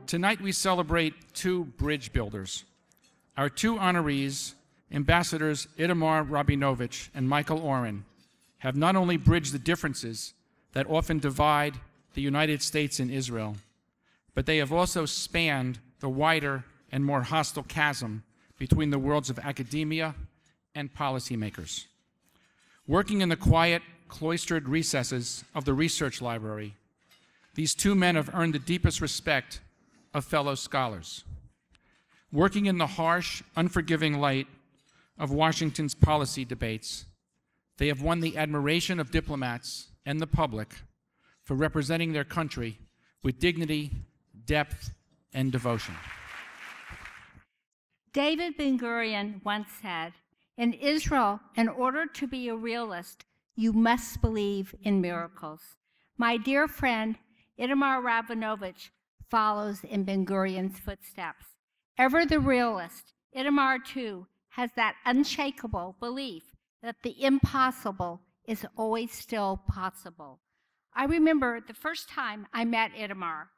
Tonight we celebrate two bridge builders. Our two honorees, Ambassadors Itamar Rabinovich and Michael Oren, have not only bridged the differences that often divide the United States and Israel, but they have also spanned the wider and more hostile chasm between the worlds of academia and policymakers. Working in the quiet, cloistered recesses of the research library, these two men have earned the deepest respect of fellow scholars. Working in the harsh, unforgiving light of Washington's policy debates, they have won the admiration of diplomats and the public for representing their country with dignity, depth, and devotion. David BenGurion once said, "In Israel, in order to be a realist, you must believe in miracles." My dear friend, Itamar Rabinovich follows in BenGurion's footsteps. Ever the realist, Itamar, too, has that unshakable belief that the impossible is always still possible. I remember the first time I met Itamar.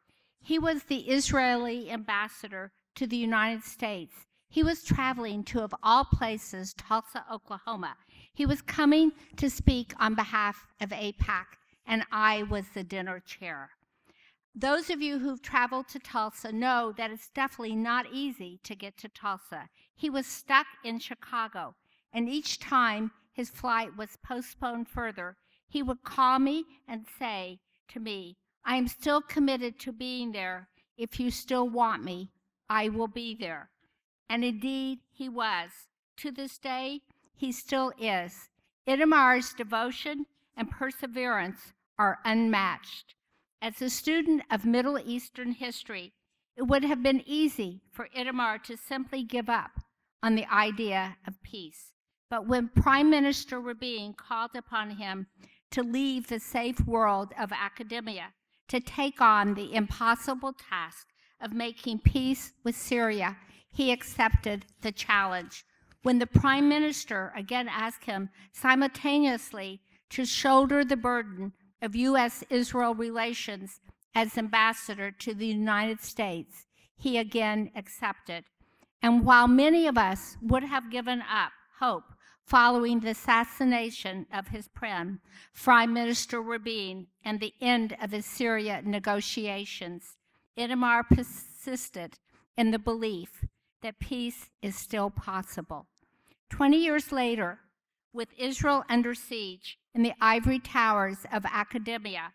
He was the Israeli ambassador to the United States. He was traveling to, of all places, Tulsa, Oklahoma. He was coming to speak on behalf of AIPAC, and I was the dinner chair. Those of you who've traveled to Tulsa know that it's definitely not easy to get to Tulsa. He was stuck in Chicago, and each time his flight was postponed further, he would call me and say to me, "I am still committed to being there. If you still want me, I will be there." And indeed, he was. To this day, he still is. Itamar's devotion and perseverance are unmatched. As a student of Middle Eastern history, it would have been easy for Itamar to simply give up on the idea of peace. But when Prime Minister Rabin called upon him to leave the safe world of academia to take on the impossible task of making peace with Syria, he accepted the challenge. When the Prime Minister again asked him simultaneously to shoulder the burden of U.S.-Israel relations as ambassador to the United States, he again accepted. And while many of us would have given up hope following the assassination of his friend, Prime Minister Rabin, and the end of the Syria negotiations, Itamar persisted in the belief that peace is still possible. 20 years later, with Israel under siege in the ivory towers of academia,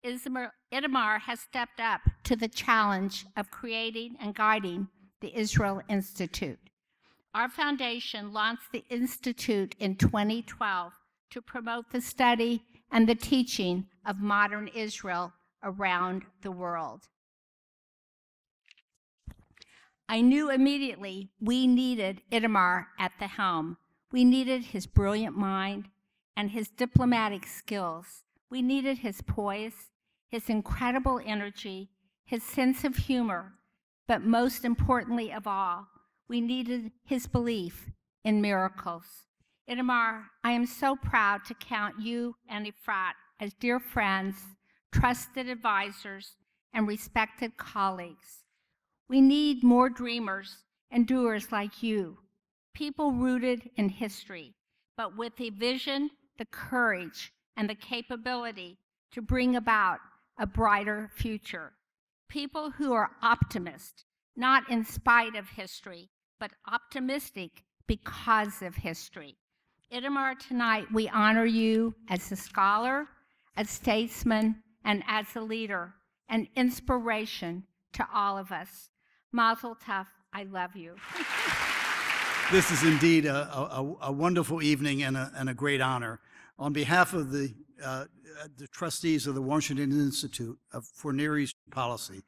Itamar has stepped up to the challenge of creating and guiding the Israel Institute. Our foundation launched the Institute in 2012 to promote the study and the teaching of modern Israel around the world. I knew immediately we needed Itamar at the helm. We needed his brilliant mind and his diplomatic skills. We needed his poise, his incredible energy, his sense of humor, but most importantly of all, we needed his belief in miracles. Itamar, I am so proud to count you and Efrat as dear friends, trusted advisors, and respected colleagues. We need more dreamers and doers like you, people rooted in history, but with the vision, the courage, and the capability to bring about a brighter future. People who are optimists, not in spite of history, but optimistic because of history. Itamar, tonight we honor you as a scholar, a statesman, and as a leader, an inspiration to all of us. Mazel tov, I love you. This is indeed a wonderful evening and a great honor. On behalf of the trustees of the Washington Institute for Near East Policy,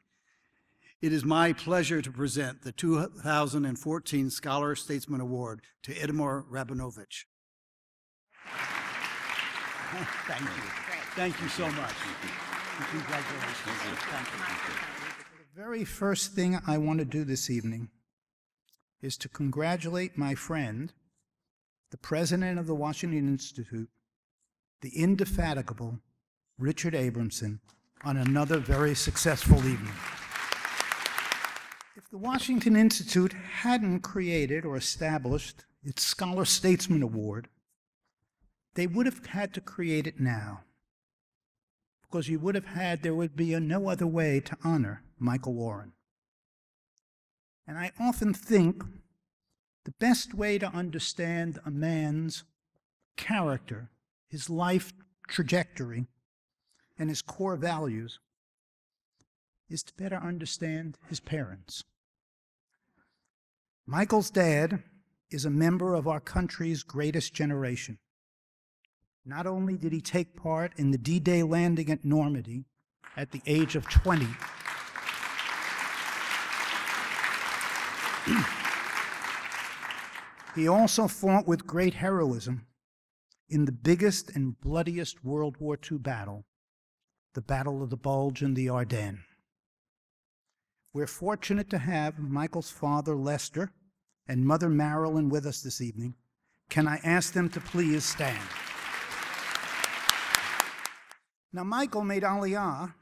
it is my pleasure to present the 2014 Scholar-Statesman Award to Itamar Rabinovich. Thank you. Thank you so much. Congratulations. Thank you. The very first thing I want to do this evening is to congratulate my friend, the president of the Washington Institute, the indefatigable Richard Abramson, on another very successful evening. the Washington Institute hadn't created or established its Scholar-Statesman Award, they would have had to create it now, because there would be no other way to honor Michael Oren. And I often think the best way to understand a man's character, his life trajectory, and his core values is to better understand his parents. Michael's dad is a member of our country's greatest generation. Not only did he take part in the D-Day landing at Normandy at the age of 20, he also fought with great heroism in the biggest and bloodiest World War II battle, the Battle of the Bulge in the Ardennes. We're fortunate to have Michael's father, Lester, and mother, Marilyn, with us this evening. Can I ask them to please stand? Now, Michael made Aliyah,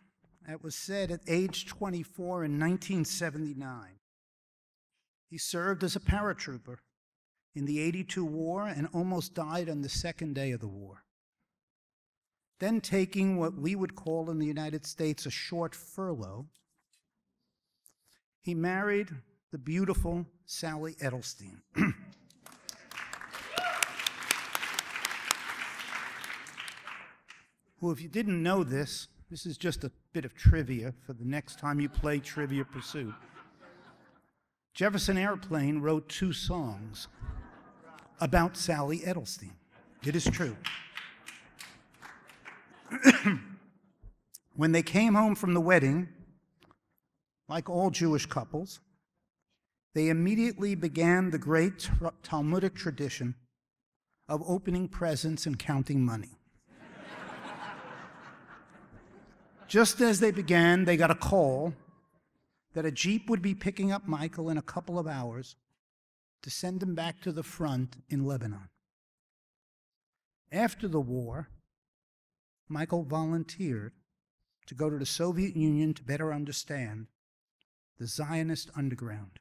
it was said, at age 24 in 1979. He served as a paratrooper in the '82 war and almost died on the second day of the war. Then, taking what we would call in the United States a short furlough, he married the beautiful Sally Edelstein. Who, if you didn't know this is just a bit of trivia for the next time you play Trivia Pursuit. Jefferson Airplane wrote 2 songs about Sally Edelstein. It is true. When they came home from the wedding, like all Jewish couples, they immediately began the great Talmudic tradition of opening presents and counting money. Just as they began, they got a call that a Jeep would be picking up Michael in a couple of hours to send him back to the front in Lebanon. After the war, Michael volunteered to go to the Soviet Union to better understand the Zionist underground.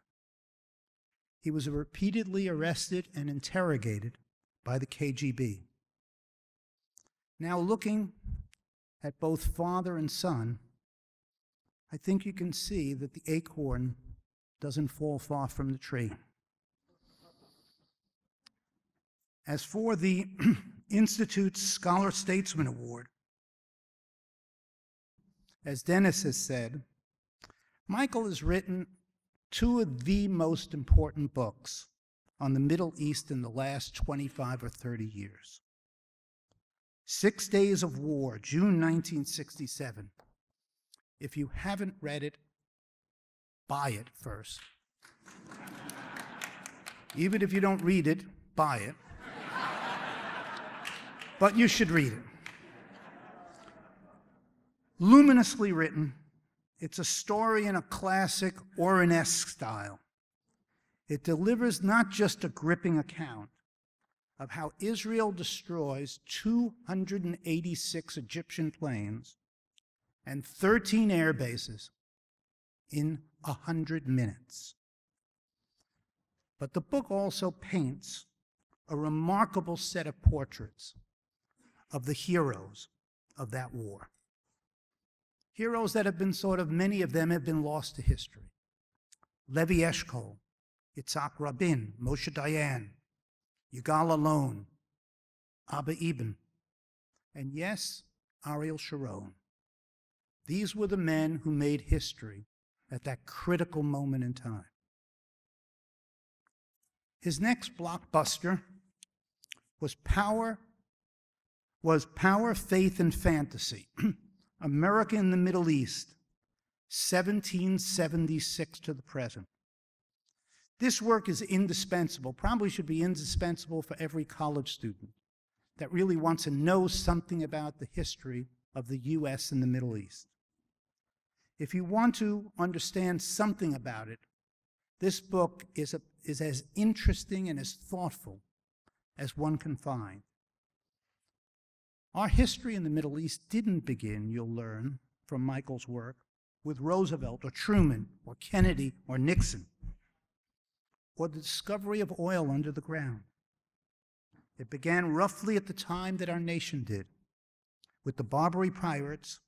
He was repeatedly arrested and interrogated by the KGB. Now, looking at both father and son, I think you can see that the acorn doesn't fall far from the tree. As for the Institute's Scholar-Statesman Award, as Dennis has said, Michael has written 2 of the most important books on the Middle East in the last 25 or 30 years. 6 Days of War, June 1967. If you haven't read it, buy it first. Even if you don't read it, buy it. But you should read it. Luminously written, it's a story in a classic Oren-esque style. It delivers not just a gripping account of how Israel destroys 286 Egyptian planes and 13 air bases in 100 minutes. But the book also paints a remarkable set of portraits of the heroes of that war. Heroes that have been many of them have been lost to history. Levi Eshkol, Yitzhak Rabin, Moshe Dayan, Yigal Allon, Abba Eban, and yes, Ariel Sharon. These were the men who made history at that critical moment in time. His next blockbuster was Power, Faith, and Fantasy, America in the Middle East, 1776 to the present. This work is indispensable, probably should be indispensable for every college student that really wants to know something about the history of the U.S. and the Middle East. If you want to understand something about it, this book is as interesting and as thoughtful as one can find. Our history in the Middle East didn't begin, you'll learn from Michael's work, with Roosevelt or Truman or Kennedy or Nixon, or the discovery of oil under the ground. It began roughly at the time that our nation did, with the Barbary pirates,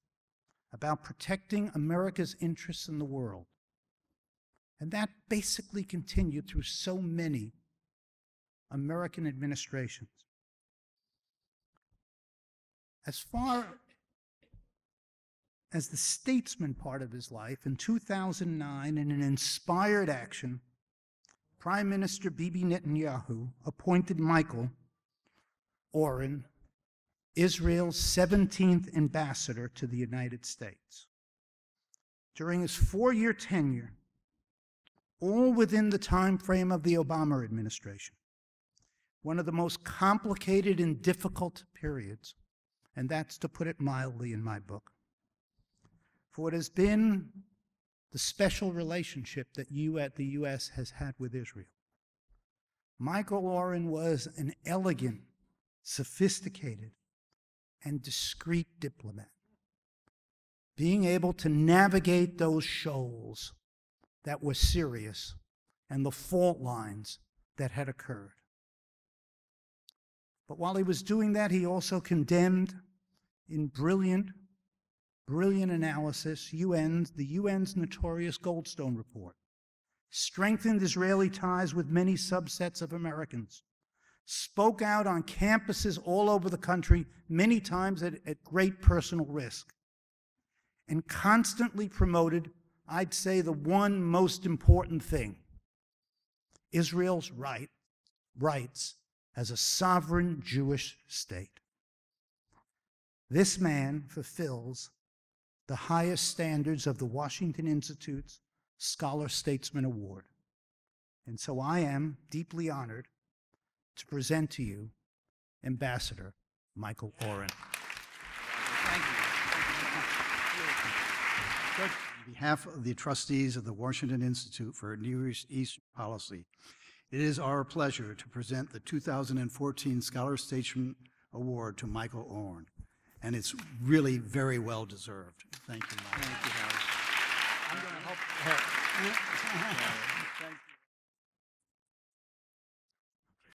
about protecting America's interests in the world. And that basically continued through so many American administrations. As far as the statesman part of his life, in 2009, in an inspired action, Prime Minister Bibi Netanyahu appointed Michael Oren Israel's 17th ambassador to the United States. During his 4-year tenure, all within the time frame of the Obama administration, one of the most complicated and difficult periods, and that's to put it mildly in my book, for it has been the special relationship that the U.S. has had with Israel. Michael Oren was an elegant, sophisticated, and discreet diplomat, being able to navigate those shoals that were serious and the fault lines that had occurred. But while he was doing that, he also condemned in brilliant analysis the UN's notorious Goldstone Report, strengthened Israeli ties with many subsets of Americans, spoke out on campuses all over the country, many times at great personal risk, and constantly promoted, I'd say, the one most important thing: Israel's rights as a sovereign Jewish state. This man fulfills the highest standards of the Washington Institute's Scholar-Statesman Award. And so I am deeply honored to present to you Ambassador Michael Oren. Thank you. On behalf of the trustees of the Washington Institute for Near East Policy, it is our pleasure to present the 2014 Scholar-Statesman Award to Michael Oren. And it's really very well deserved. Thank you, Michael. Thank you, Howard. I'm going to help. Thank you.